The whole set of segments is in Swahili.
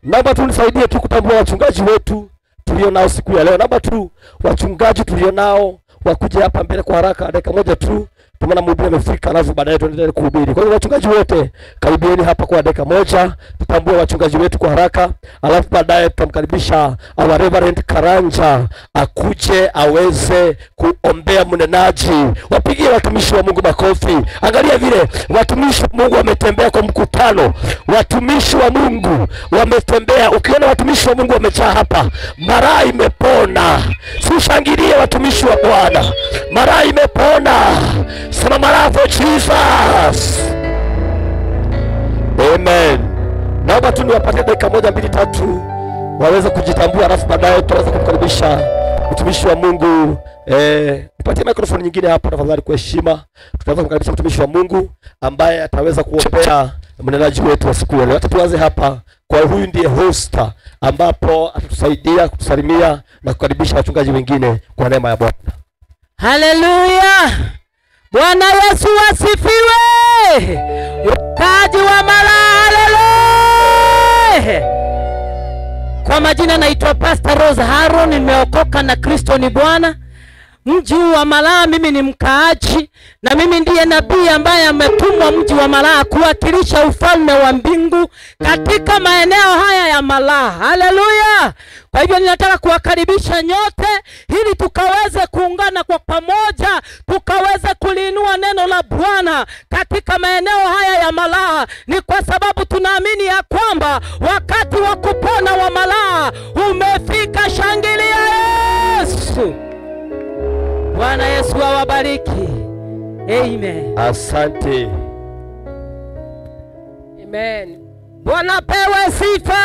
Naomba tu nisaidie tu kutambua wachungaji wetu tulionao siku ya leo. Naomba tu wachungaji tulionao wakuje hapa mbele kwa haraka dakika moja tu. Tumeona mhubiri amefika, alafu baadaye tuendelee kuhubiri. Kwa hiyo wachungaji wote karibieni hapa kwa dakika moja. Tutambue wachungaji wetu kwa haraka, alafu baadaye tutamkaribisha our Reverend Karanja akuje aweze kuombea mnenaji. Wapigie watumishi wa Mungu makofi. Angalia vile watumishi wa Mungu wametembea kwa mkutano. Watumishi wa Mungu wametembea. Ukiona watumishi wa Mungu wamejaa hapa, mara imepona. Sishangilie watumishi wa Bwana. Mara imepona. Sema mara for Jesus. Amen. Naomba tu niwapatie dakika moja, mbili, tatu waweze kujitambua, alafu baadaye tutaweza kumkaribisha mtumishi wa Mungu. Nipatie microphone nyingine hapa tafadhali kwa heshima. Tutaweza kumkaribisha mtumishi wa Mungu ambaye ataweza kuombea mnenaji wetu wa siku ya leo. Tuanze hapa kwa huyu ndiye host ambapo atatusaidia kutusalimia na kukaribisha wachungaji wengine kwa neema ya Bwana. Haleluya. Bwana Yesu asifiwe. Wakaji wa Malaa, haleluya. Kwa majina naitwa Pastor Rose Haron, nimeokoka na Kristo ni Bwana. Mji wa Malaa mimi ni mkaaji, na mimi ndiye nabii ambaye ametumwa mji wa Malaa kuwakilisha ufalme wa mbingu katika maeneo haya ya Malaa. Haleluya. Kwa hivyo ninataka kuwakaribisha nyote ili tukaweze kuungana kwa pamoja, tukaweze kuliinua neno la Bwana katika maeneo haya ya Malaa. Ni kwa sababu tunaamini ya kwamba wakati wa kupona wa Malaa umefika. Shangilia Yesu. Bwana Yesu awabariki. Amen. Asante. Amen. Bwana pewe sifa.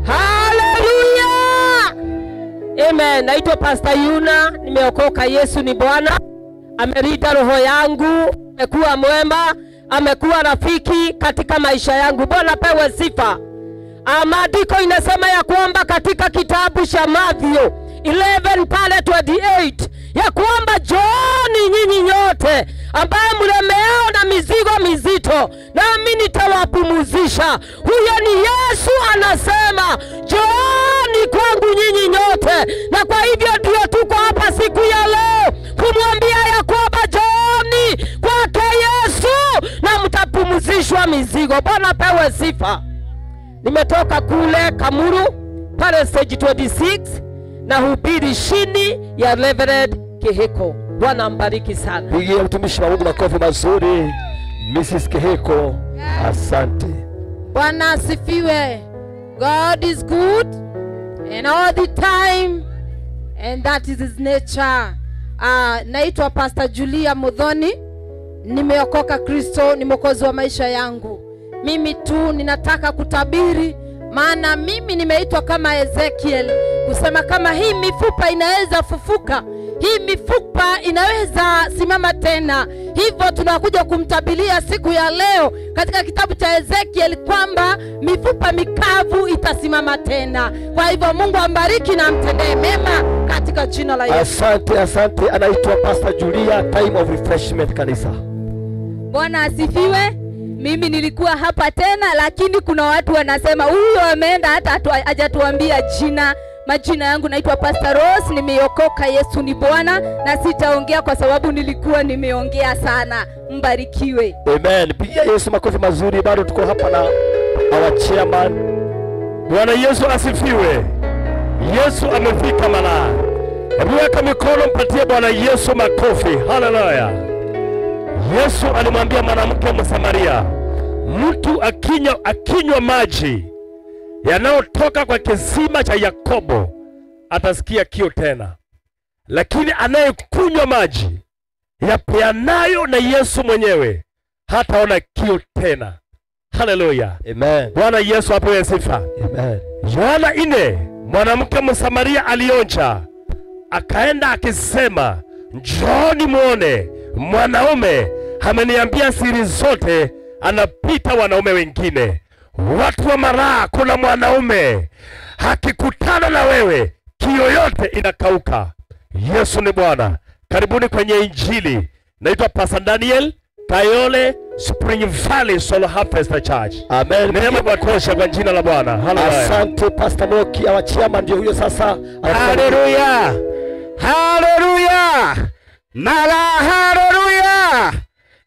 Haleluya. Amen. Naitwa Pastor Yuna, nimeokoka. Yesu ni Bwana. Amerida roho yangu, amekuwa mwema, amekuwa rafiki katika maisha yangu. Bwana pewe sifa. Maandiko inasema ya kwamba katika kitabu cha Mathayo 11 pale 28 ya kwamba Johni nyinyi nyote ambaye mlemeao na mizigo mizito, nami nitawapumzisha. Huyo ni Yesu anasema, Johni kwangu nyinyi nyote. Na kwa hivyo ndio tuko hapa siku ya leo kumwambia ya kwamba Johni kwake Yesu na mtapumzishwa mizigo. Bwana pewe sifa. Nimetoka kule Kamuru pale stage 26 na hubiri chini ya Reverend Keheko. Bwana mbariki sana. Pigia mtumishi wa Mungu makofi mazuri, Mrs. Keheko. Asante. Bwana asifiwe. God is good and all the time, and that is his nature. Naitwa Pastor Julia Mudhoni, nimeokoka. Kristo ni mwokozi wa maisha yangu. Mimi tu ninataka kutabiri, maana mimi nimeitwa kama Ezekiel kusema kama hii mifupa inaweza fufuka, hii mifupa inaweza simama tena. Hivyo tunakuja kumtabilia siku ya leo katika kitabu cha Ezekiel kwamba mifupa mikavu itasimama tena. Kwa hivyo Mungu ambariki na mtendee mema katika jina la Yesu. Asante, asante. Anaitwa Pastor Julia, time of refreshment kanisa. Bwana asifiwe. Mimi nilikuwa hapa tena, lakini kuna watu wanasema huyo ameenda hata hajatuambia jina. Majina yangu naitwa Pastor Rose, nimeokoka. Yesu ni Bwana, na sitaongea kwa sababu nilikuwa nimeongea sana. Mbarikiwe. Amen. Pigia Yesu makofi mazuri. Bado tuko hapa na our chairman. Bwana Yesu asifiwe. Yesu amefika Malaa. Hebu weka mikono, mpatie Bwana Yesu makofi. Haleluya. Yesu alimwambia mwanamke Msamaria, mtu akinywa maji yanayotoka kwa kisima cha Yakobo atasikia kiu tena, lakini anayekunywa maji yapeanayo na Yesu mwenyewe hataona kiu tena. Haleluya. Amen. Bwana Yesu apewe sifa. Amen. Yohana 4, mwanamke Msamaria alionja, akaenda akisema, njooni muone, mwanaume ameniambia siri zote, anapita wanaume wengine. Watu wa Malaa, kuna mwanaume hakikutana na wewe kiu yote inakauka. Yesu ni Bwana. Karibuni kwenye Injili. Naitwa Pastor Daniel. Kayole Spring Valley Soul Harvest Church. Amen. Neema batosha kwa jina la Bwana. Haleluya. Asante Pastor Moki, our chairman ndio huyo sasa. Haleluya. Haleluya. Mara haleluya.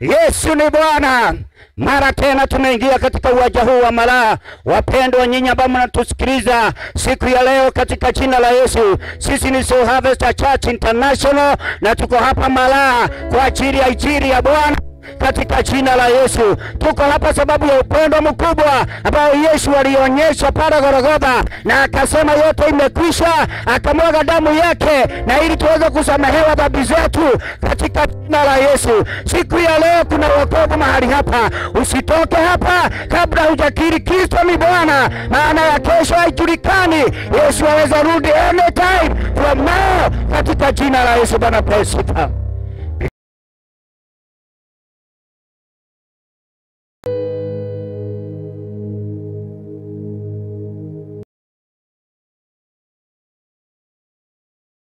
Yesu ni Bwana. Mara tena tunaingia katika uwanja huu wa Malaa. Wapendwa nyinyi ambao mnatusikiliza siku ya leo katika jina la Yesu. Sisi ni Soul Harvest Church International na tuko hapa Malaa kwa ajili ya injili ya Bwana. Katika jina la Yesu tuko hapa sababu ya upendo mkubwa ambao Yesu alionyesha pale Golgotha, na akasema yote imekwisha, akamwaga damu yake na ili tuweze kusamehewa dhambi zetu katika jina la Yesu. Siku ya leo kuna wokovu mahali hapa. Usitoke hapa kabla hujakiri Kristo ni Bwana, maana ya kesho haijulikani. Yesu aweza rudi anytime from now katika jina la Yesu. Bwana pesa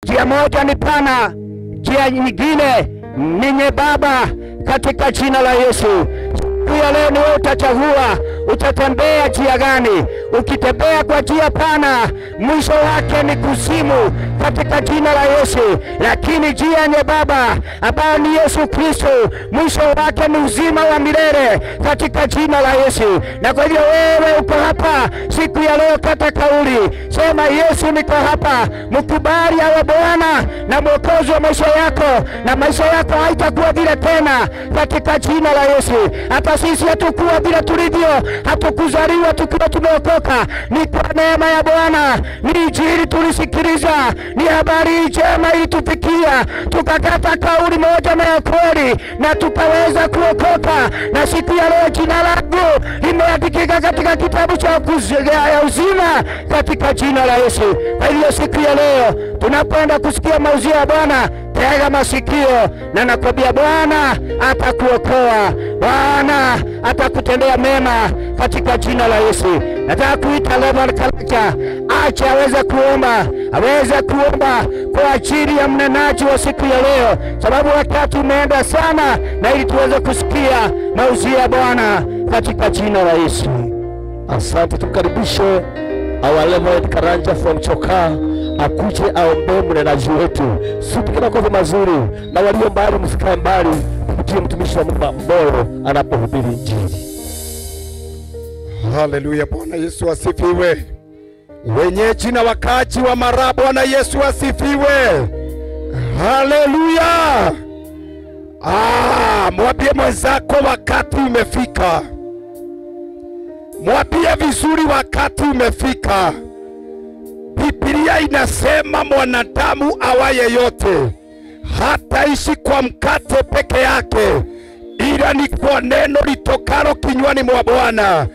njia moja ni pana, njia nyingine ni nyembamba katika jina la Yesu. Siku ya leo ni wewe utachagua utatembea njia gani. Ukitembea kwa njia pana, mwisho wake ni kuzimu katika jina la Yesu. Lakini njia nyembamba ambayo ni Yesu Kristo, mwisho wake ni uzima wa milele katika jina la Yesu. Na kwa hivyo wewe uko hapa siku ya leo, kata kauli, sema Yesu niko hapa, mkubali awe Bwana na Mwokozi wa maisha yako, na maisha yako haitakuwa vile tena katika jina la Yesu. Hata sisi hatukuwa vile tulivyo, hatukuzaliwa tukiwa tumeokoka, ni kwa neema ya Bwana. Ni injili tulisikiliza, ni habari njema ilitufikia, tukakata kauli moja na ya kweli na tukaweza kuokoka. Na siku ya leo jina langu limeandikika katika kitabu cha uzima katika jina la Yesu. Kwa hiyo siku ya leo tunapoenda kusikia mauzio ya Bwana, tega masikio na nakwambia Bwana atakuokoa, Bwana atakutendea mema katika jina la Yesu. Nataka kuita Reverend Kalaka acha aweze kuomba kwa ajili ya mnenaji wa siku ya leo, sababu wakati umeenda sana, na ili tuweze kusikia mauzio ya Bwana katika jina la Yesu. Asante, tukaribishe our Reverend Karanja from Chokaa akuje aombe mnenaji wetu. Sipige makofi mazuri, na walio mbali msikae mbali, kupitia mtumishi wa Mungu Mboro anapohubiri injili. Haleluya, Bwana Yesu asifiwe. Wenyeji na wakaaji wa Malaa, Bwana Yesu asifiwe. Haleluya. Mwambie mwenzako wakati umefika. Mwambie vizuri wakati umefika. Biblia inasema mwanadamu awaye yote hataishi kwa mkate peke yake, ila ni kwa neno litokalo kinywani mwa Bwana.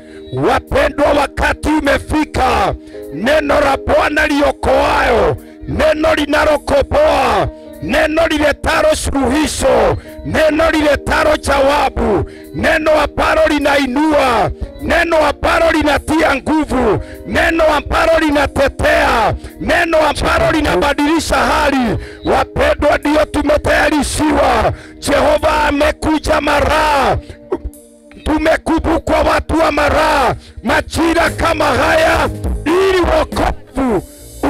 Wapendwa, wakati umefika, neno la Bwana liokoayo, neno linalokomboa, neno liletalo suluhisho, neno liletalo jawabu, neno ambalo linainua, neno ambalo linatia nguvu, neno ambalo linatetea, neno ambalo linabadilisha hali. Wapendwa, ndio tumetayarishiwa. Jehova amekuja Malaa. Tumekumbukwa watu wa Malaa majira kama haya, ili wokovu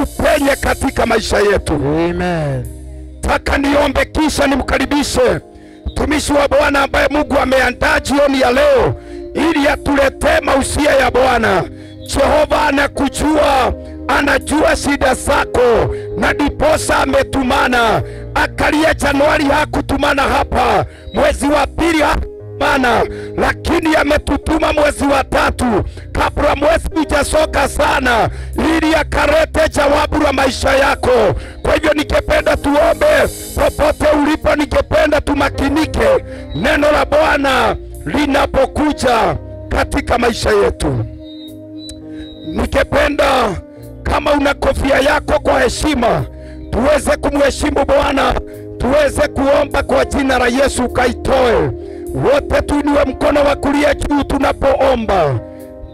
upenye katika maisha yetu. Amen. Taka niombe kisha nimkaribishe mtumishi wa Bwana ambaye Mungu ameandaa jioni ya leo ili atuletee mausia ya Bwana. Jehova anakujua, anajua shida zako, na ndiposa ametumana. Akalia Januari hakutumana hapa, mwezi wa pili hakutumana, lakini ametutuma mwezi wa tatu kabla mwezi hujasoka sana, ili akalete jawabu la maisha yako. Kwa hivyo ningependa tuombe popote ulipo, ningependa tumakinike neno la Bwana linapokuja katika maisha yetu. Ningependa kama una kofia yako kwa heshima, tuweze kumheshimu Bwana, tuweze kuomba kwa jina la Yesu ukaitoe. Wote tuinue mkono wa kulia juu tunapoomba.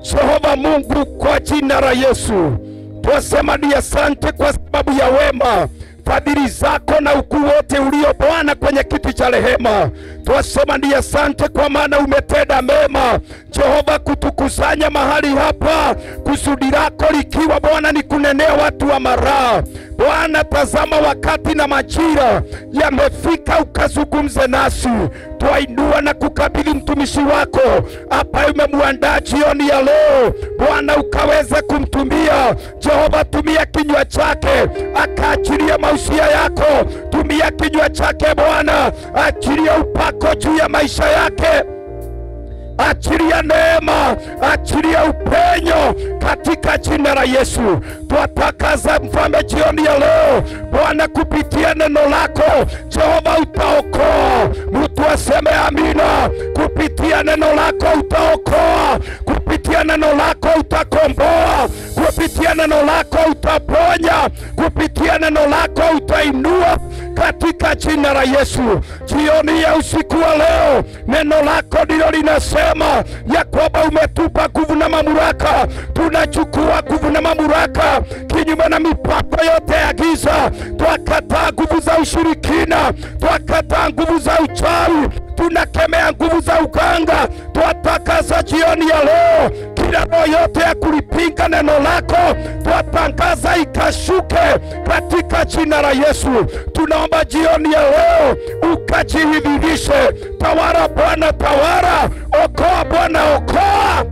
Jehova Mungu, kwa jina la Yesu twasema ni asante kwa sababu ya wema, fadhili zako na ukuu wote ulio Bwana kwenye kiti cha rehema. Twasema ni asante kwa maana umetenda mema Jehova kutukusanya mahali hapa, kusudi lako likiwa Bwana ni kunenea watu wa Mara. Bwana, tazama wakati na majira yamefika, ukazungumze nasi. Twainua na kukabidhi mtumishi wako hapa, umemwandaa jioni ya leo Bwana, ukaweza kumtumia Jehova. Tumia kinywa chake akaachilia mausia yako, tumia kinywa chake Bwana, achilia upako juu ya maisha yake, achilia neema, achilia upenyo katika jina la Yesu. Twatakaza Mfalme jioni ya leo Bwana, kupitia neno lako Jehova utaokoa. Mtu aseme amina. Kupitia neno lako utaokoa, kupitia neno lako utakomboa, kupitia neno lako utaponya, kupitia neno lako utainua katika jina la Yesu. Jioni ya usiku wa leo neno lako ndilo linasema ya kwamba umetupa nguvu na mamlaka. Tunachukua nguvu na mamlaka kinyume na mipango yote ya giza. Twakataa nguvu za ushirikina, twakataa nguvu za uchawi, tunakemea nguvu za uganga. Twatakaza jioni ya leo kila roho yote ya kulipinga neno lako, twatangaza ikashuke katika jina la Yesu. Tunaomba jioni ya leo ukajidhihirishe. Tawala Bwana, tawala. Okoa Bwana, okoa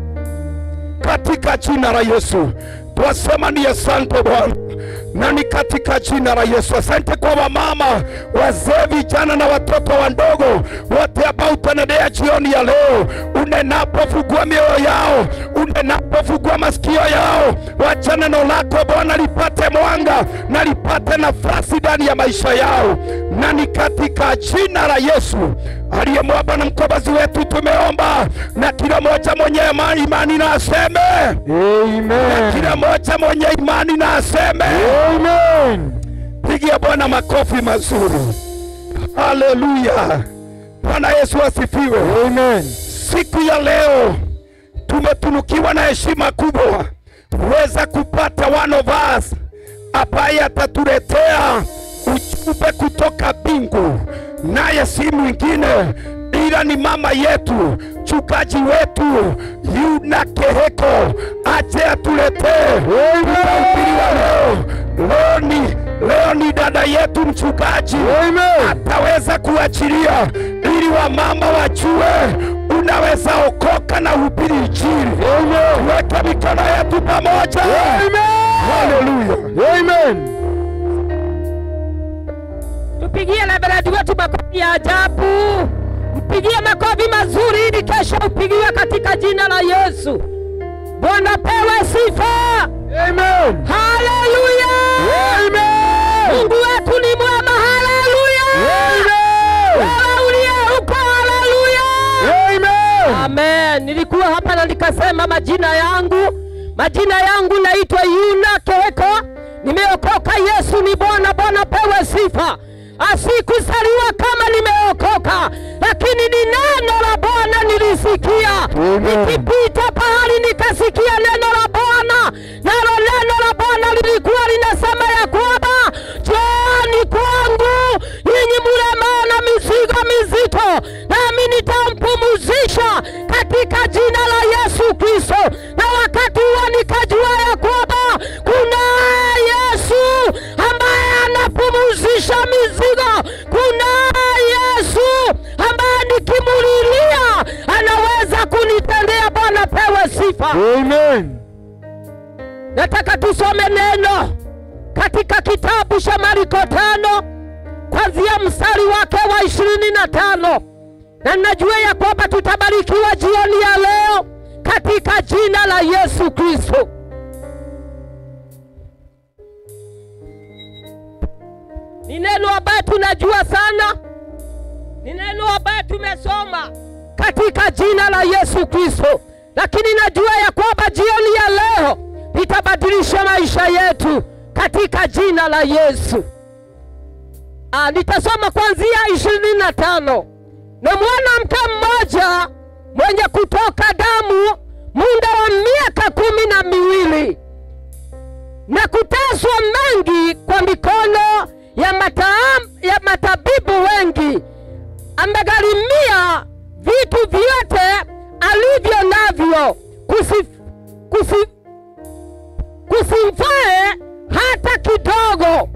katika jina la Yesu. Twasema ni asante Bwana, na ni katika jina la Yesu. Asante kwa wamama, wazee, vijana na watoto wadogo wote ambao utanenea jioni ya leo. Unenapofungua mioyo yao, unenapofungua masikio yao, wacha neno lako Bwana lipate mwanga na lipate nafasi ndani ya maisha yao, na ni katika jina la Yesu aliye Bwana na mkombozi wetu tumeomba, na kila mmoja mwenye imani na aseme amen. Na kila mmoja mwenye imani na aseme amen. Pigia Bwana makofi mazuri. Haleluya. Bwana Yesu asifiwe. Amen. Siku ya leo tumetunukiwa na heshima kubwa kuweza kupata one of us ambaye atatuletea ujumbe kutoka mbingu, naye si mwingine ila ni mama yetu, mchungaji wetu Yuna Keheko. Aje atuletee uhubiri wa leo. Leo ni dada yetu mchungaji, ataweza kuachilia ili wamama wajue unaweza okoka na uhubiri injili. Weka mikono yetu pamoja. Haleluya. Amen. Tupigie na baradi wetu makofi ya ajabu. Mpigie makofi mazuri ili kesho upigiwe katika jina la Yesu. Bwana pewe sifa. Amen. Haleluya. Amen. Mungu wetu ni mwema. Haleluya. Amen. Wewe uliye huko, haleluya. Amen. Amen. Nilikuwa hapa na nikasema majina yangu naitwa Yuna Keheko. Nimeokoka. Yesu ni Bwana. Bwana pewe sifa. Asikuzaliwa kama nimeokoka, lakini ni neno la Bwana nilisikia. Nikipita pahali nikasikia neno la Bwana, nalo neno la Bwana lilikuwa linasema ya kwamba njooni kwangu nyinyi mlemewa na mizigo mizito, nami nitampumzisha katika jina la Yesu Kristo. Na wakati huo nikajua ya kwamba kuna Yesu ambaye anapumzisha mizigo. Kuna Yesu ambaye nikimulilia anaweza kunitendea. Bwana pewe sifa. Amen. Nataka tusome neno katika kitabu cha Marko 5 kuanzia mstari wake wa 25, na najua ya kwamba tutabarikiwa jioni ya leo katika jina la Yesu Kristo. Ni neno ambaye tunajua sana, ni neno ambaye tumesoma katika jina la Yesu Kristo, lakini najua ya kwamba jioni ya leo litabadilisha maisha yetu katika jina la Yesu. Nitasoma kuanzia 25. Na mwanamke mmoja mwenye kutoka damu muda wa miaka 12 na kuteswa mengi kwa mikono ya ya matabibu wengi, amegharimia vitu vyote alivyo navyo, kusimfae hata kidogo,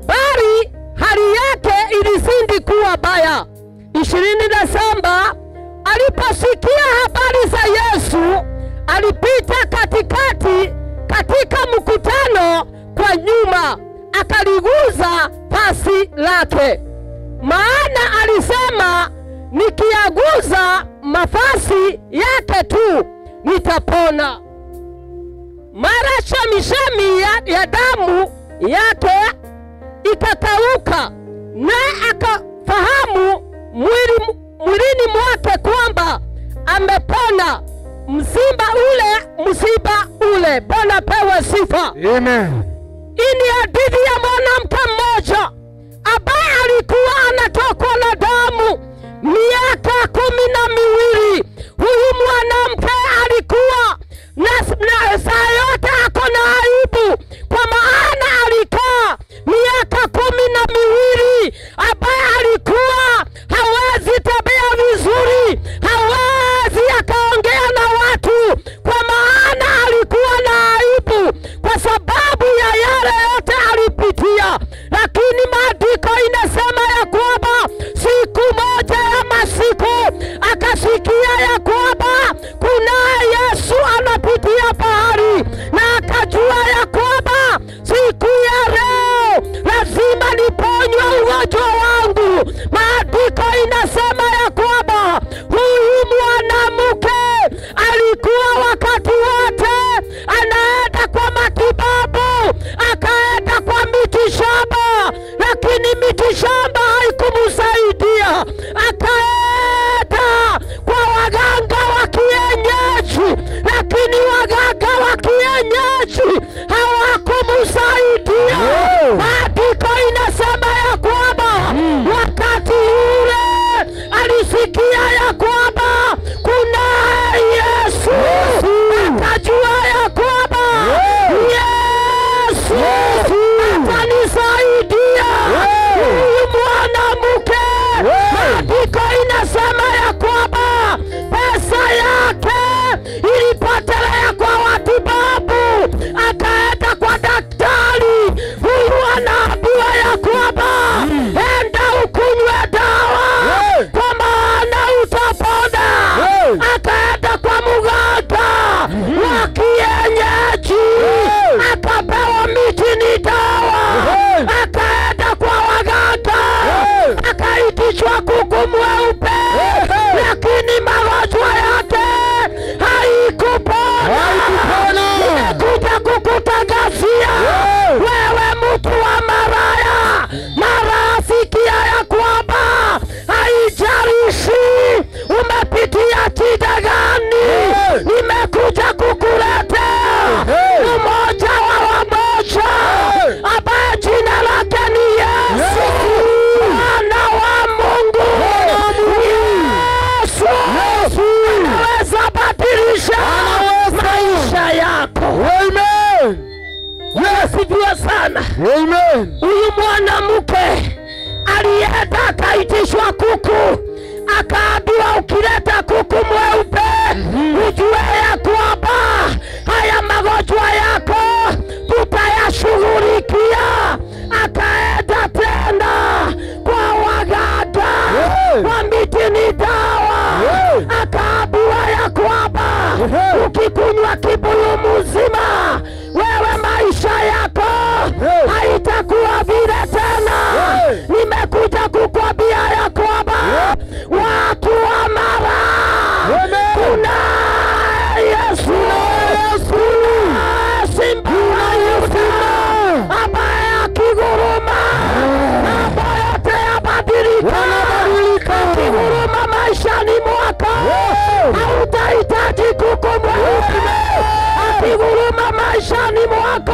bali hali yake ilizidi kuwa baya. 27 aliposikia habari za Yesu, alipita katika mkutano kwa nyuma, akaliguza vazi lake, maana alisema, nikiaguza mavazi yake tu nitapona. Mara chemchemi ya damu yake ikakauka, naye akafahamu mwilini mwake kwamba amepona msiba ule. Bwana pewe sifa. Amen. Hii ni hadithi ya mwanamke mmoja ambaye alikuwa anatokwa na damu miaka 12. Huyu mwanamke alikuwa na saa yote ako na aibu, kwa maana alikaa miaka 12 ambaye alikuwa hawezi tabia vizuri, hawezi akaongea na watu, kwa maana alikuwa na aibu kwa sababu ya yale yote alipitia. Lakini maandiko inasema ya kwamba siku moja ya masiku akasikia ya kwamba kuna Yesu anapitia pahali, na akajua ya kwamba siku ya leo lazima niponywe ugonjwa wangu. Maandiko inasema ya kwamba huyu mwanamke alikuwa wakati wote anaenda kwa matibabu, akaenda kwa mitishamba, lakini mitishamba haikumsaidia. Akaenda kwa waganga wa kienyeji, lakini waganga wa kienyeji hawakumsaidia. Maandiko inasema ya kwamba wakati ule alisikia ya kwamba kuna Yesu, akajua ya kwamba Yesu atanisaidia. Huyu mwanamke, maandiko inasema ya kwamba pesa yake ilipotelea kwa matibabu, akaenda kwa daktari. Huyu anaambiwa ya kwamba enda ukunywe dawa, kwa maana utapona. Akaenda kwa mganga wa kienyeji, akapewa miti ni dawa. Akaenda kwa waganga, akaitishwa kuku mweupe, lakini magonjwa yake haikupona. Nimekuja kukutangazia wewe mtu wa maraya, marasikia ya kwamba haijalishi umepitia shida gani, nimekuja kukuletea mmoja wa wamoja ambaye jina lake ni Yesu, Mwana wa Mungu. Yesu anaweza badilisha maisha yako. Amen. Asifiwe sana. Amen. Huyu mwanamke alienda akaitishwa kuku, akaambiwa ukileta kuku mweupe ujue ya kwamba haya magonjwa yako tutayashughulikia. Akaenda tena kwa waganga wa miti ni dawa, akaambiwa ya kwamba ukikunywa kibuyu mzima, wewe maisha yako haitakuwa vile tena. Nimekuja kukwambia ya kwamba watu wa mara, kuna Yesu, Simba wa Yuda ambaye akiguruma mambo yote yabadilika. Akiguruma maishani mwako hautahitaji kuku mweupe. Akiguruma maishani mwako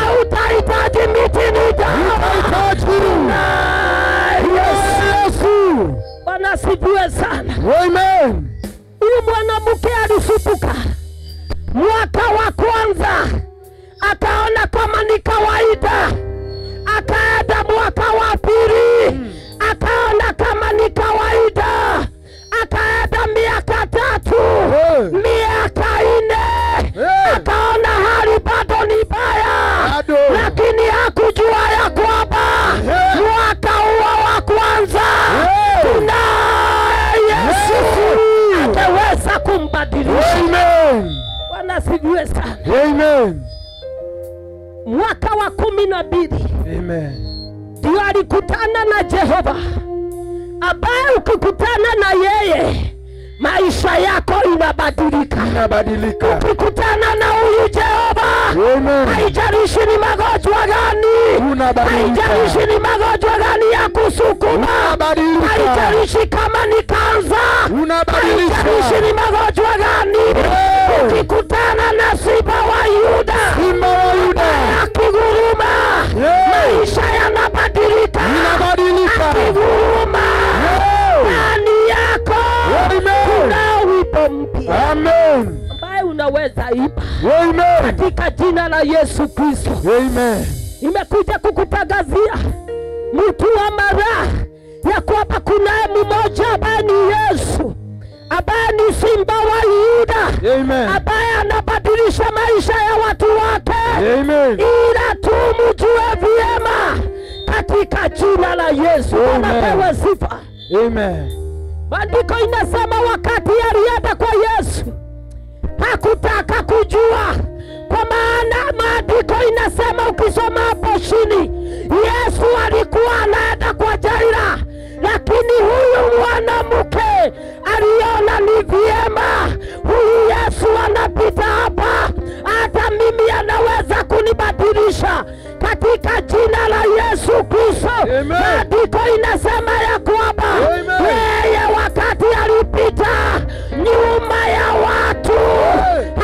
hautahitaji miti ni dawa. Yesu. Bwana asifiwe sana. Amen. Huyu mwanamke alisupuka mwaka wa kwanza, akaona kama ni kawaida, akaenda kumbadilisha. Amen. Bwana asifiwe sana. Amen. Mwaka wa 12 Amen. ndio alikutana na Jehova, ambaye ukikutana na yeye maisha yako inabadilika. Ukikutana na huyu Jehova, haijalishi ni magonjwa gani, haijalishi ni magonjwa gani ya kusukuma, haijalishi kama ni kansa, haijalishi ni magonjwa gani. Ukikutana na Simba wa Yuda, akiguruma, maisha yanabadilika. Akiguruma ndani yako kuna wito mpya ambaye unaweza ipa katika jina la Yesu Kristo. Nimekuja kukutangazia mtu wa mara ya kwamba kunaye mmoja ambaye ni Yesu, ambaye ni Simba wa Yuda, ambaye anabadilisha maisha ya watu wake. Ila tumjue vyema katika jina la Yesu. Anapewa sifa. Maandiko inasema wakati alienda kwa Yesu hakutaka kujua, kwa maana maandiko inasema ukisoma hapo chini, Yesu alikuwa anaenda kwa Jaira, lakini huyu mwanamke aliona ni vyema huyu Yesu anapita hapa, hata mimi anaweza kunibadilisha katika jina la Yesu Kristo. Maandiko inasema ya kwamba yeye wakati alipita nyuma ya watu,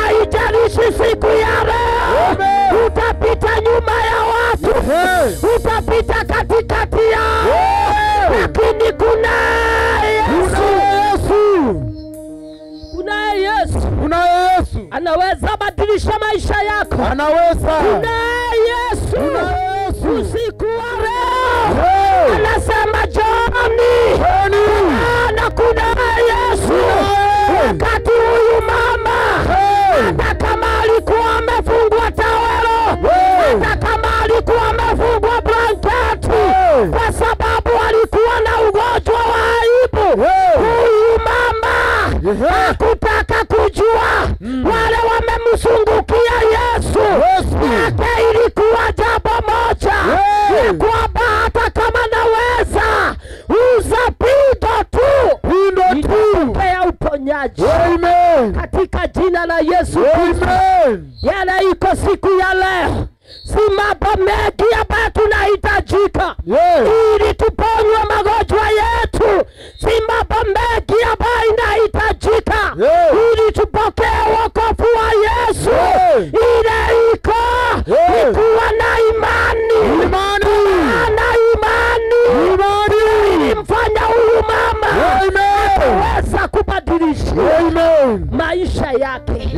haijalishi siku ya leo utapita nyuma ya watu, utapita katikati yao, lakini kuna Yesu anaweza badilisha maisha yako. Kuna Yesu usiku wa leo anasema Johni, na kuna Yesu wakati huyu mama, hata kama alikuwa amefungwa tawelo, hata kama alikuwa amefungwa blanketi, kwa sababu alikuwa na ugonjwa wa aibu, huyu mama hakutaka kujua wale wamemsungukia Yesu. Yake ilikuwa jambo moja, ya kwamba hata kama naweza uza pindo tu, nitapokea uponyaji katika jina la Yesu Kristo. Yale iko siku ya leo si mambo mengi ambayo tunahitajika ili tuponywe magonjwa yetu, si mambo mengi ambayo inahitajika ili tupokee wokovu wa Yesu. Ile iko kuwa na imani. Ilimfanya huyu mama aweza kubadilisha maisha yake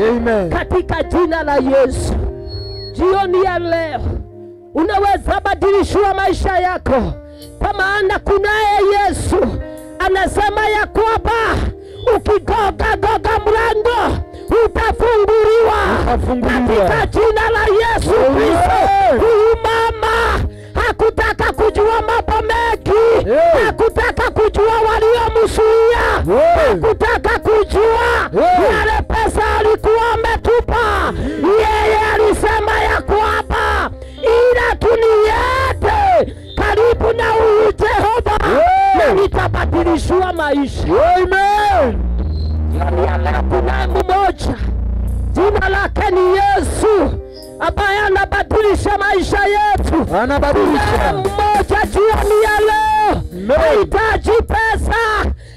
katika jina la Yesu. Jioni ya leo unaweza badilishwa maisha yako, kwa maana kunaye Yesu anasema ya kwamba ukigonga mlango utafunguliwa katika jina la Yesu Kristo. Huyu mama hakutaka kujua mambo mengi, hakutaka kujua waliomsuia, hakutaka kujua yale pesa alikuwa ametupa. Yeye alisema ya kwamba ila tuniete karibu na huyu Jehova na nitabadilishwa maisha. Kuna mmoja jina lake ni Yesu, ambaye anabadilisha maisha yetu. Kuna mmoja jioni ya leo hahitaji pesa,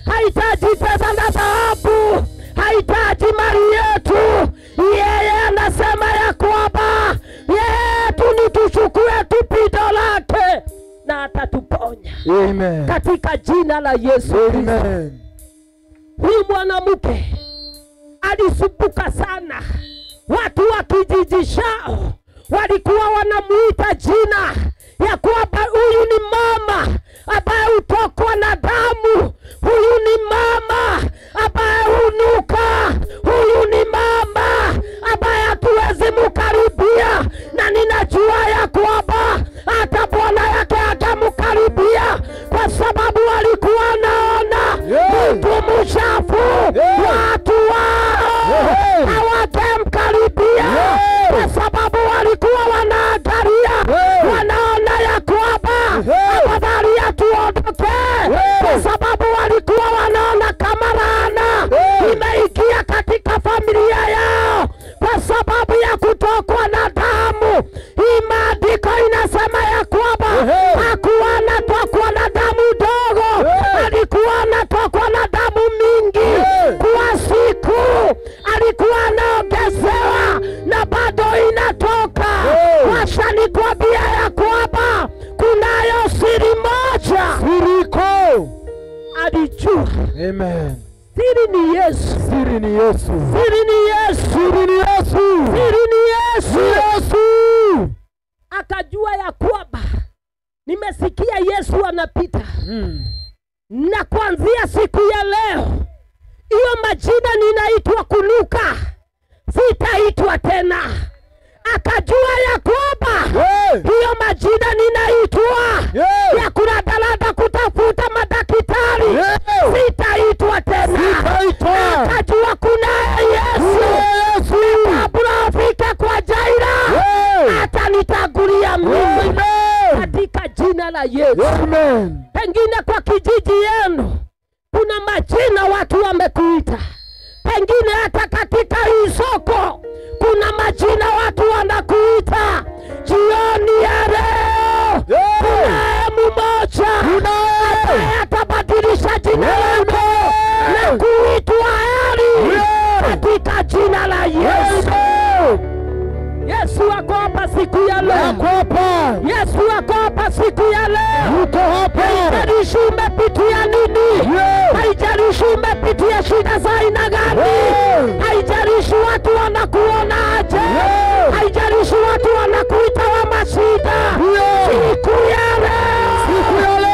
hahitaji pesa na dhahabu, hahitaji mali yetu. Yeye anasema ya kwamba yetu ni tuchukue tu pindo lake na atatuponya katika jina la Yesu Kristo. Huyu mwanamke alisumbuka sana. Watu wa kijiji chao walikuwa wanamuita jina ya kwamba huyu ni mama ambaye hutokwa na damu, huyu ni mama ambaye hunuka, huyu ni mama ambaye hatuwezi mkaribia. Na ninajua ya kwamba hata bwana yake atamkaribia, kwa sababu alikuwa anaona mtu mchafu. Watu wa Yesu. Siri ni Yesu. Siri ni Yesu. Siri ni Yesu. Yesu. Akajua ya kwamba nimesikia Yesu anapita. Na kuanzia siku ya leo, hiyo majina ninaitwa kunuka, sitaitwa tena. Akajua ya kwamba hiyo majina ninaitwa ya kuradalada kutafuta madaktari, sitaitwa tena. Akajua kuna Yesu. Kabla afike kwa Jaira, atanitagulia mimi katika jina la Yesu. Amen. Pengine kwa kijiji yenu kuna majina watu wamekuita. Pengine hata katika hii soko kuna majina watu wanakuita. Jioni ya leo kuna mmoja ambaye atabadilisha jina lako na kuitwa Eli katika jina la Yesu. Yesu ako hapa siku ya leo. Yesu ako hapa siku ya leo. Haijalishi umepitia nini, haijalishi umepitia shida za aina gani, haijalishi watu wanakuona aje, haijalishi watu wanakuita wa mashida. Siku ya leo, siku ya leo,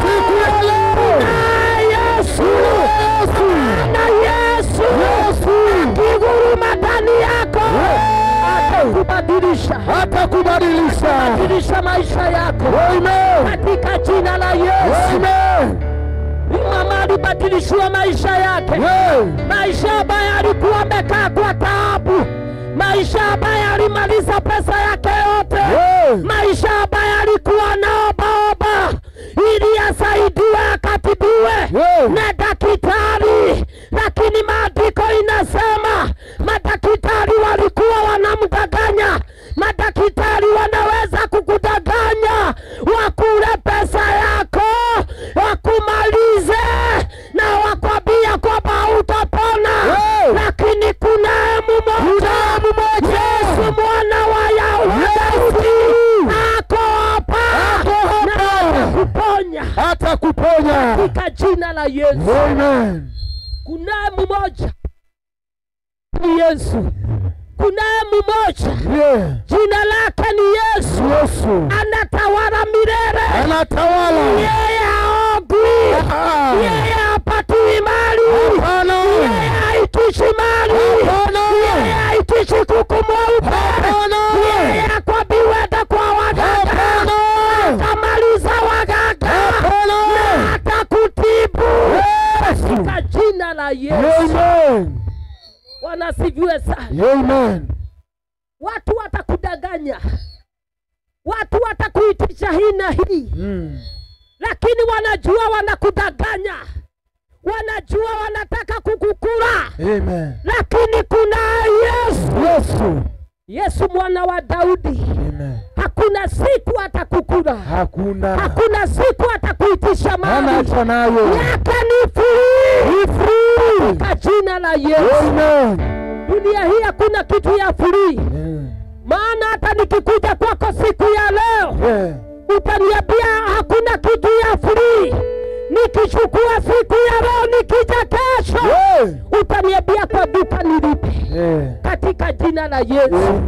siku ya leo, na Yesu akiguruma ndani yako, atakubadilisha maisha yako katika jina la Yesu. Mama alibadilishiwa maisha yake, maisha ambayo alikuwa amekaa kwa taabu, maisha ambayo alimaliza pesa yake yote, maisha ambayo alikuwa naomba ili asaidiwe akatibiwe na daktari. Lakini maandiko inasema madaktari walikuwa wanamdanganya. Madaktari wanaweza kukudanganya, wakule pesa yako, wakumalize na wakwambia kwamba utapona. Lakini kuna mmoja, Yesu mwana wa Yahweh ako hapa na atakuponya katika jina la Yesu. Amen. Kuna mmoja ni Yesu. Kuna mmoja jina lake ni Yesu. Anatawala milele. Yeye haogwi. Yeye hapatui mali. Yeye haitishi mali. Yeye haitishi kuku mweupe. Yeye hakwambiwi enda kwa waganga. Atamaliza waganga na atakutibu katika jina la Yesu. Wanasifiwe sana. Amen. Watu watakudanganya, watu watakuitisha hii na hii, lakini wanajua wanakudanganya, wanajua wanataka kukukula. Amen. Lakini kuna Yesu. Yesu mwana wa Daudi. Amen. Hakuna siku atakukula. Hakuna siku atakuitisha mali. Yake ni free. Kwa jina la Yesu. Amen. Dunia hii hakuna kitu ya free. Maana hata nikikuja kwako siku ya leo, utaniambia hakuna kitu ya free. Nikichukua siku ya leo nikija kesho, utaniambia kwa duka nilipe. Katika jina la Yesu.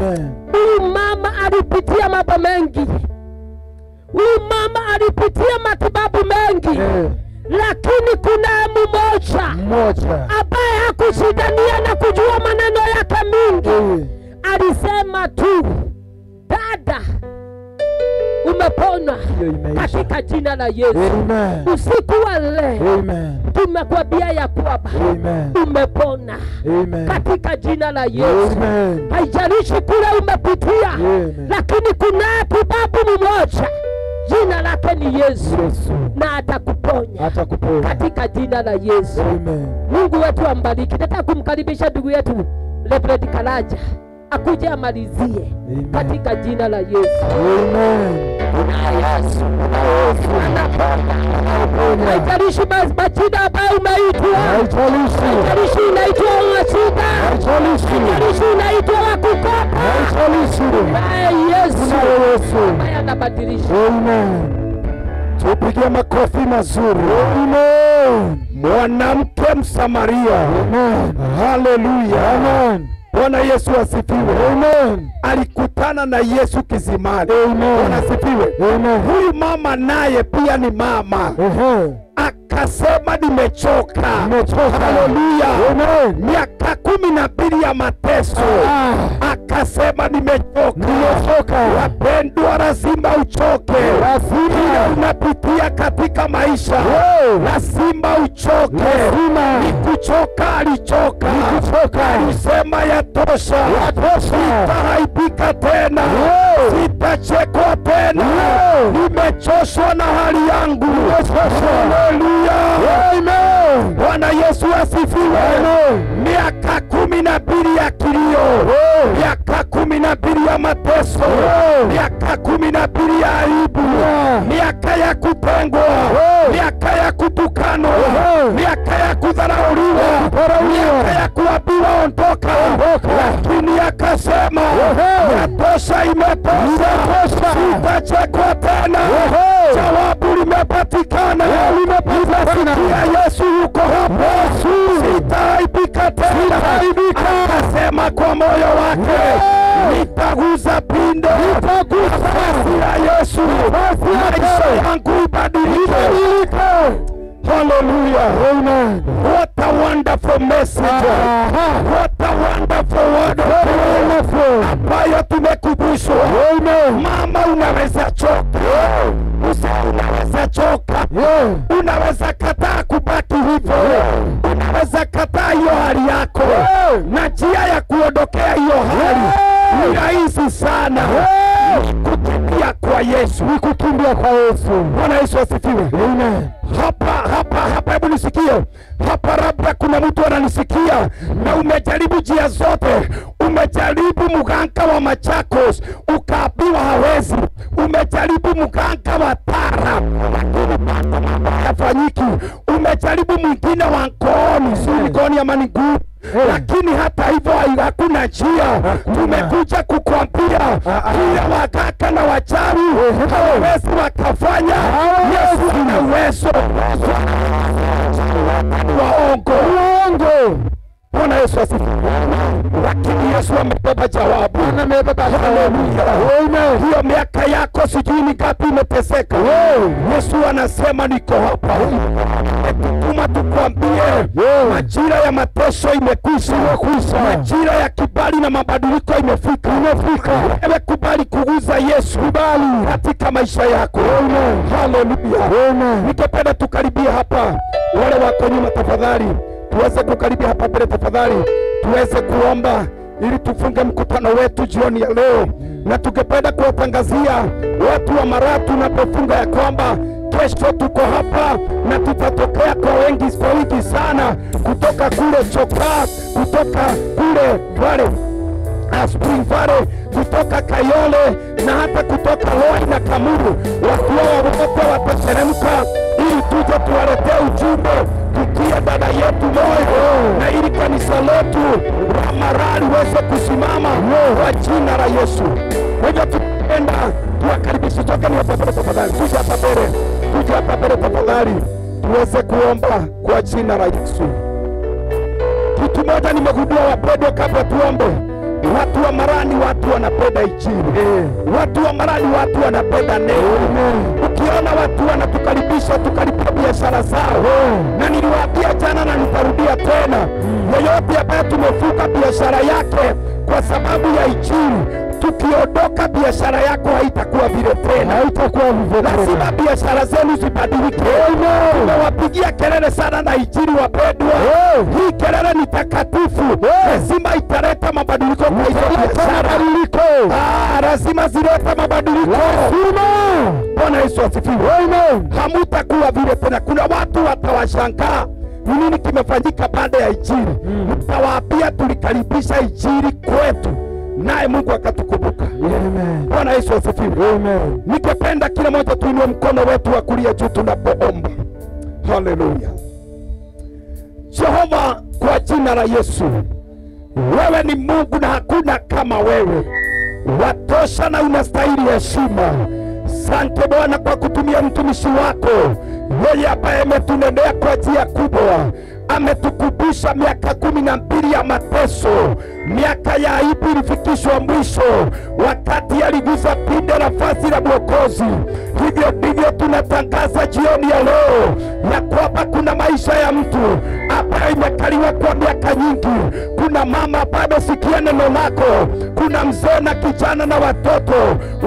Huyu mama alipitia mambo mengi. Huyu mama alipitia matibabu mengi. Lakini kuna mmoja ambaye hakushindania na kujua maneno yake mingi. Alisema tu, dada, umepona katika jina la Yesu. Usiku wa leo tumekwambia ya kwamba umepona katika jina la Yesu. Haijalishi kule umepitia, lakini kuna sababu mmoja, jina lake ni Yesu, na atakuponya katika jina la Yesu. Mungu wetu ambariki. Nataka kumkaribisha ndugu yetu Reverend Karaja akuje amalizie katika jina la Yesu. Haijalishi majina ambayo umeitwa, haijalishi unaitwa Washida, haijalishi unaitwa Wakukopa, Yesu ambaye anabadilisha. Tupige makofi mazuri. mwanamke Msamaria. Haleluya. Bwana Yesu asifiwe. Alikutana na Yesu kisimani. Bwana asifiwe. Huyu mama naye pia ni mama. Akasema nimechoka. Haleluya. Miaka 12 ya mateso. Akasema nimechoka. Wapendwa, lazima uchoke. Kile unapitia katika maisha lazima uchoke. Nikuchoka alichoka. Alisema yatosha. Sitahaibika tena. Sitachekwa tena. Nimechoshwa na hali yangu. Haleluya. Bwana Yesu asifiwe. Miaka 12 ya kilio. Miaka 12 ya mateso. Miaka 12 ya aibu. Miaka ya kutengwa. Miaka ya kutukanwa. Miaka ya kudharauliwa. Miaka ya kuambiwa ondoka. Lakini akasema yatosha, imetosha. Sitachekwa tena. Jawabu limepatikana. Nimesikia Yesu yuko hapa. Sitaaibika tena. Akasema kwa moyo wake, nitaguza pindo ya Yesu, maisha yangu ibadilike. Hallelujah. What a wonderful message. What a wonderful word ambayo tumekubushwa. Mama, unaweza choka. Unaweza choka. Unaweza kataa kubaki hivyo. Unaweza kataa hiyo hali yako. Na njia ya kuondokea hiyo hali ni rahisi sana. Kukimbia kwa Yesu. Kukimbia kwa Yesu. Bwana Yesu asifiwe. Hapa hebu nisikie. Hapa labda kuna mtu ananisikia na umejaribu njia zote. Umejaribu mganga wa Machakos ukaambiwa hawezi. Umejaribu mganga wa Tara hafanyiki. Umejaribu mwingine wa Nkoni, si Nkoni ya Maniguu. Lakini hata hivyo hakuna njia. Tumekuja kukuambia kila waganga na wachawi hawawezi wakafanya. Yesu ana uwezo. Waongo. Bwana Yesu asifiwe. Lakini Yesu amebeba jawabu. Haleluya. Hiyo miaka yako sijui ni ngapi imeteseka. Yesu anasema niko hapa. Tukuma tukwambie majira ya mateso imekwisha. Majira ya kibali na mabadiliko imefika. Ewe kubali kuguza Yesu katika maisha yako. Haleluya. Nikipenda tukaribia hapa. Wale wako nyuma tafadhali tuweze kukaribia hapa mbele tafadhali, tuweze kuomba ili tufunge mkutano wetu jioni ya leo. Na tungependa kuwatangazia watu wa Mara tunapofunga ya kwamba kesho tuko hapa na tutatokea kwa wengi sana, kutoka kule Chokaa, kutoka kule Vale Spring Valley, kutoka Kayole na hata kutoka Loi na Kamuru. Watu hao wote watateremka ili tuje tuwaletee ujumbe, tukie dada yetu moyo, na ili kanisa letu la Mara liweze kusimama kwa jina la Yesu. Kwa hivyo tupenda tuwakaribishe, toka ni hapa tafadhali, tuje hapa mbele tafadhali, tuweze kuomba kwa jina la Yesu. Kitu moja nimegundua wapendwa, kabla tuombe, watu wa Mara ni watu wanapenda Injili. Watu wa Mara ni watu wanapenda neno. Ukiona watu wanatukaribisha tukaribia biashara zao, na niliwaambia jana na nitarudia tena, yeyote ambaye tumefunga biashara yake kwa sababu ya Injili, tukiondoka biashara yako haitakuwa vile tena. Lazima biashara zenu zibadilike. Tumewapigia kelele sana na Injili wapendwa. Hii kelele ni takatifu. Lazima italeta mabadiliko kwa hizo biashara. Lazima zileta mabadiliko. Bwana Yesu asifiwe. Hamutakuwa vile tena. Kuna watu watawashangaa ni nini kimefanyika baada ya Injili. Mtawaambia tulikaribisha Injili kwetu, naye Mungu akatukumbuka. Bwana Yesu asifiwe. Nikipenda kila mmoja tuinue mkono wetu wa kulia juu tunapoomba. Haleluya. Jehova, kwa jina la Yesu, wewe ni Mungu na hakuna kama wewe. Watosha na unastahili heshima. Asante Bwana kwa kutumia mtumishi wako yeye ambaye ametunenea kwa njia kubwa, ametukumbusha miaka 12 ya mateso, miaka ya aibu ilifikishwa mwisho wakati aligusa pinde la vazi la Mwokozi. Hivyo ndivyo tunatangaza jioni ya leo ya kwamba kuna maisha ya mtu ambaye imekaliwa kwa miaka nyingi. Kuna mama ambaye amesikia neno lako, kuna mzee na kijana na watoto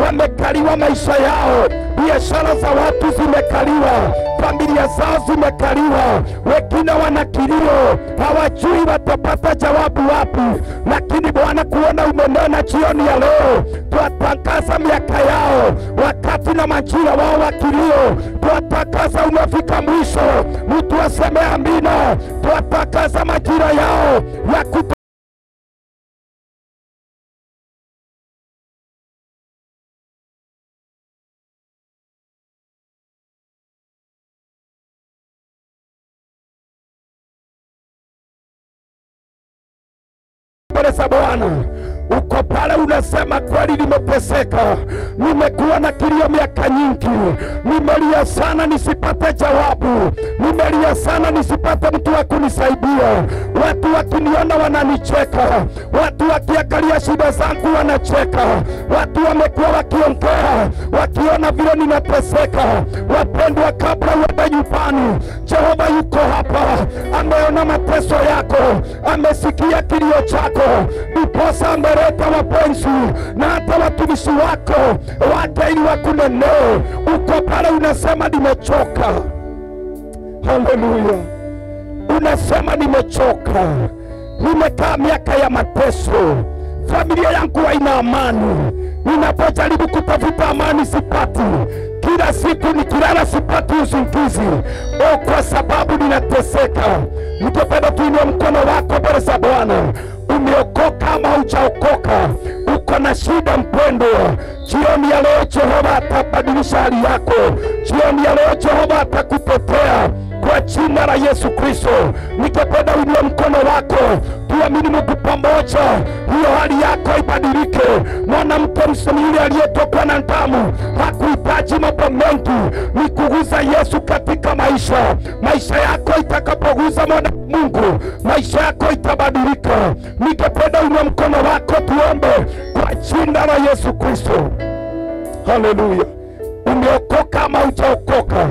wamekaliwa maisha yao, biashara za watu zimekaliwa, familia zao zimekaliwa, wengine wana kilio, hawajui watapata jawabu wapi. Lakini Bwana, kuona umenena jioni ya leo, tuatangaza miaka yao, wakati na majira wao wa kilio, tuatangaza umefika mwisho. Mtu aseme amina. Tuatangaza majira yao ya za Bwana. Uko pale unasema kweli nimeteseka, nimekuwa na kilio miaka nyingi, nimelia sana nisipate jawabu, nimelia sana nisipate mtu wa kunisaidia. Watu wakiniona wananicheka, watu wakiangalia shida zangu wanacheka, watu wamekuwa wakiongea wakiona vile ninateseka. Wapendwa, kabla uende nyumbani, Jehova yuko hapa, ameona mateso yako, amesikia kilio chako, ndiposa ameleta wapenzi na hata watumishi wako wake ili wakunenee. Uko pale unasema nimechoka. Haleluya. Unasema nimechoka, nimekaa miaka ya mateso, familia yangu haina amani, ninapojaribu kutafuta amani sipati, kila siku nikilala sipati usingizi, kwa sababu ninateseka. Ningependa tuinue mkono wako mbele za Bwana. Umeokoka ama hujaokoka, uko na shida mpendwa, jioni ya leo Jehova atabadilisha hali yako. Jioni ya leo Jehova atakutetea kwa jina la Yesu Kristo. Ningependa uinue mkono wako, tuamini Mungu pamoja, hiyo hali yako ibadilike. Mwanamke msumili aliyetokwa na damu hakuhitaji mambo mengi, ni kuguza Yesu katika maisha yako. Itakapoguza mwana Mungu, maisha yako itabadilika. Ningependa uinue mkono wako, tuombe kwa jina la Yesu Kristo. Haleluya. Umeokoka ama hujaokoka,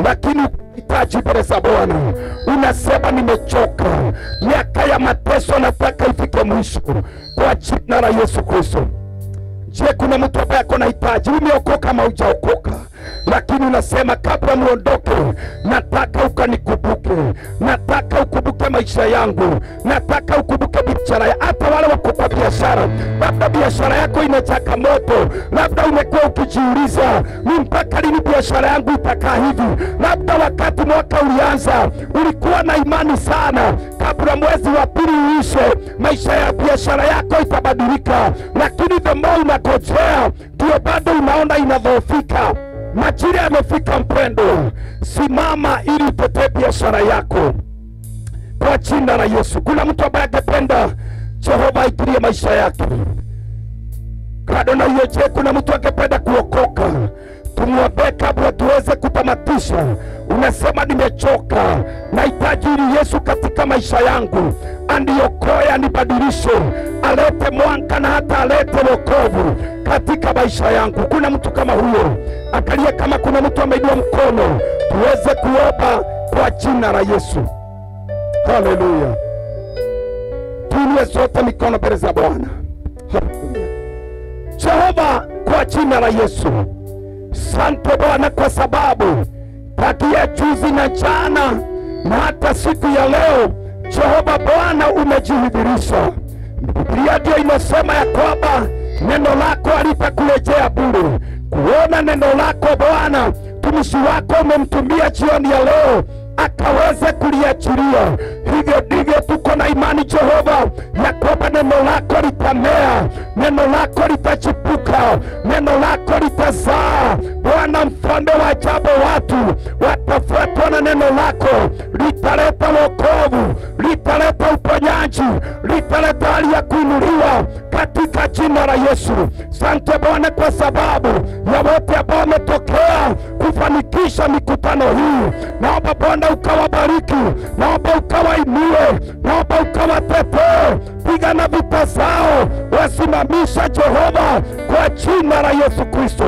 lakini hitaji mbele za Bwana, unasema nimechoka, miaka ya mateso nataka ifike mwisho kwa jina la Yesu Kristo. Je, kuna mtu ambaye ako na hitaji? Umeokoka ama hujaokoka, lakini unasema kabla muondoke, nataka ukanikumbuke, nataka ukumbuke maisha yangu, nataka ukumbuke biashara ya hata wale wako kwa biashara. Labda biashara yako ina changamoto, labda umekuwa ukijiuliza ni mpaka lini biashara yangu itakaa hivi. Labda wakati mwaka ulianza ulikuwa na imani sana, kabla mwezi wa pili uishe maisha ya biashara yako itabadilika, lakini the more unakojea ndio bado unaona inadhoofika. Majira yamefika mpendo, simama ili utetee biashara yako kwa jina la Yesu. Kuna mtu ambaye angependa Jehova aingilie maisha yake? Kado na hiyo, je, kuna mtu angependa kuokoka? Tumuombe kabla tuweze kutamatisha. Unasema nimechoka, nahitaji Yesu katika maisha yangu, aniokoe, anibadilishe, alete mwanga na hata alete wokovu katika maisha yangu. Kuna mtu kama huyo? Angalia kama kuna mtu ameinua mkono, tuweze kuomba kwa jina la Yesu. Haleluya. Tuinue sote mikono mbele za Bwana. Jehova, kwa jina la Yesu, asante Bwana kwa sababu kati ya juzi na jana na hata siku ya leo, Jehova Bwana umejidhihirisha. Biblia ndio inasema ya kwamba neno lako halitakurejea bure. Kuona neno lako Bwana, mtumishi wako umemtumia jioni ya leo akaweze kuliachilia. Hivyo ndivyo tuko na imani Jehova ya kwamba neno lako litamea, neno lako litachipuka, neno lako litazaa. Bwana mfalme wa ajabu, watu watafuatwa na neno lako, litaleta wokovu, litaleta uponyaji, litaleta hali ya kuinuliwa katika jina la Yesu. Asante Bwana kwa sababu ya wote ambao wametokea kufanikisha mikutano hii. Naomba Bwana ukawabariki, naomba ukawainue, naomba ukawatetee, pigana vita zao, wasimamisha Jehova kwa jina la Yesu Kristo.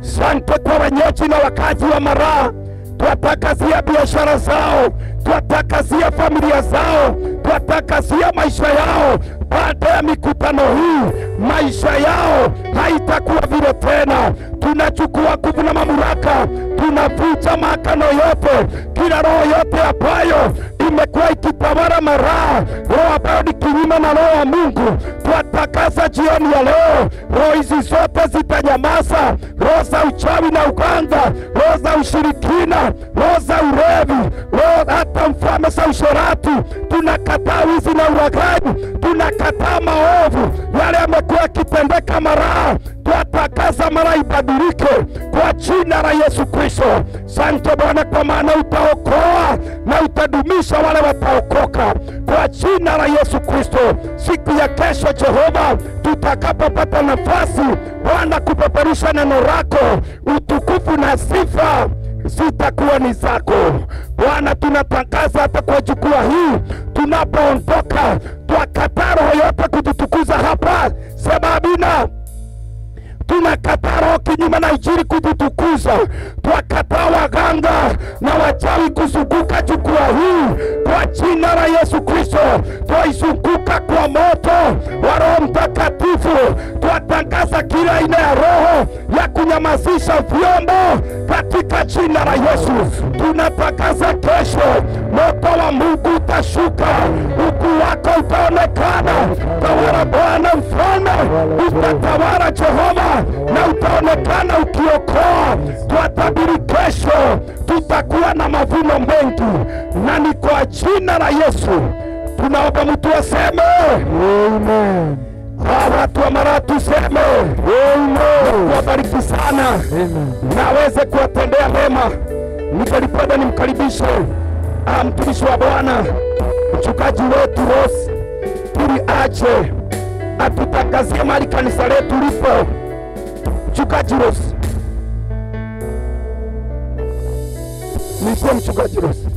Asante kwa wenyeji na wakazi wa Maraa, tuwatakazia biashara zao, tuwatakazia familia zao, tuwatakazia maisha yao. Baada ya mikutano hii, maisha yao haitakuwa vile tena. Tunachukua nguvu na mamlaka, tunavunja maagano yote, kila roho yote ambayo imekuwa ikitawala Maraa, roho ambayo ni kinyume na roho wa Mungu, tuwatakaza jioni ya leo. Roho hizi zote zitanyamaza, roho za uchawi na uganga, roho za ushirikina, roho za ulevi, roho hata mfalme za usherati. Tunakataa wizi na ulaghai, tunakataa maovu yale yamekuwa yakitendeka Maraa. Tuwatakaza Maraa ibadilike kwa jina la Yesu Kristo. Asante Bwana kwa maana utaokoa na utadumisha wale wataokoka kwa jina la Yesu Kristo. Siku ya kesho Jehova, tutakapopata nafasi Bwana kupeperusha neno lako, utukufu na sifa zitakuwa ni zako Bwana. Tunatangaza hata kwa jukwaa hii tunapoondoka, twakataa roho yote kututukuza hapa. Sema amina. Tunakataa roho kinyume na injili kututukuza. Twakataa waganga na wachawi kuzunguka jukwaa hii kwa jina la Yesu Kristo. Twaizunguka kwa moto wa Roho Mtakatifu. Twatangaza kila aina ya roho ya kunyamazisha vyombo katika jina la Yesu. Tunatangaza kesho moto wa Mungu utashuka, ukuu wako utaonekana. Tawala Bwana Mfalme, utatawala Jehova na utaonekana ukiokoa. Twatabiri kesho tutakuwa na mavuno mengi, na ni kwa jina la Yesu tunaomba. Mtu aseme amen. Watu wa Maraa tuseme amen. Kuwabariki sana, naweze kuwatendea mema. Ningelipenda nimkaribishe mtumishi wa Bwana mchungaji wetu Rose, ili aje atutangazie mahali kanisa letu lipo. Mchungaji Rose. Mchungaji Rose.